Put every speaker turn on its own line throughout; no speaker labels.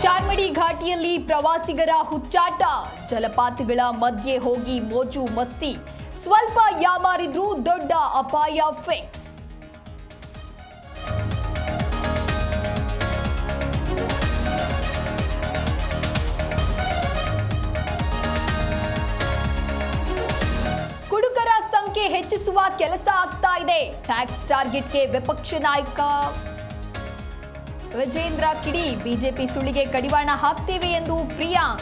ಚಾರ್ಮಡಿ ಘಾಟಿಯಲ್ಲಿ ಪ್ರವಾಸಿಗರ ಹುಚ್ಚಾಟ, ಜಲಪಾತಗಳ ಮಧ್ಯೆ ಹೋಗಿ ಮೋಜು ಮಸ್ತಿ, ಸ್ವಲ್ಪ ಯಾಮಾರಿದ್ರೂ ದೊಡ್ಡ ಅಪಾಯ ಫಿಕ್ಸ್. ಕುಡುಕರ ಸಂಖ್ಯೆ ಹೆಚ್ಚಿಸುವ ಕೆಲಸ ಆಗ್ತಾ ಇದೆ. ಟ್ಯಾಕ್ಸ್ ಟಾರ್ಗೆಟ್ಗೆ ವಿಪಕ್ಷ ನಾಯಕ ವಿಜೇಂದ್ರ ಕಿಡಿ, ಬಿಜೆಪಿ ಸುಳ್ಳಿಗೆ ಕಡಿವಾಣ ಹಾಕ್ತೇವೆ ಎಂದು ಪ್ರಿಯಾಂಕ್.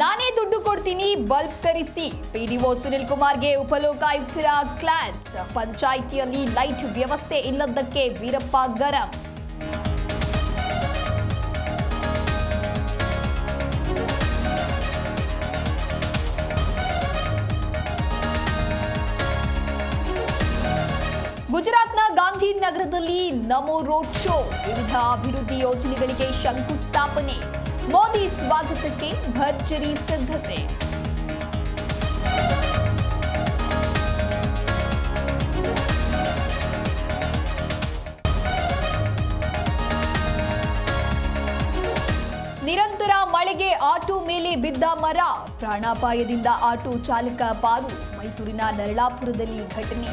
ನಾನೇ ದುಡ್ಡು ಕೊಡ್ತೀನಿ, ಬಲ್ಬ್ ತರಿಸಿ. ಪಿಡಿಒ ಸುನಿಲ್ ಕುಮಾರ್ಗೆ ಉಪಲೋಕಾಯುಕ್ತರ ಕ್ಲಾಸ್. ಪಂಚಾಯಿತಿಯಲ್ಲಿ ಲೈಟ್ ವ್ಯವಸ್ಥೆ ಇಲ್ಲದಕ್ಕೆ ವೀರಪ್ಪ ಗರಂ. ಗುಜರಾತ್ನ ಗಾಂಧಿನಗರದಲ್ಲಿ ನಮೋ ರೋಡ್ ಶೋ, ವಿವಿಧ ಅಭಿವೃದ್ಧಿ ಯೋಜನೆಗಳಿಗೆ ಶಂಕುಸ್ಥಾಪನೆ. ಮೋದಿ ಸ್ವಾಗತಕ್ಕೆ ಭರ್ಜರಿ ಸಿದ್ಧತೆ. ನಿರಂತರ ಮಳೆಗೆ ಆಟೋ ಮೇಲೆ ಬಿದ್ದ ಮರ, ಪ್ರಾಣಾಪಾಯದಿಂದ ಆಟೋ ಚಾಲಕ ಪಾರು. ಮೈಸೂರಿನ ನರಳಾಪುರದಲ್ಲಿ ಘಟನೆ.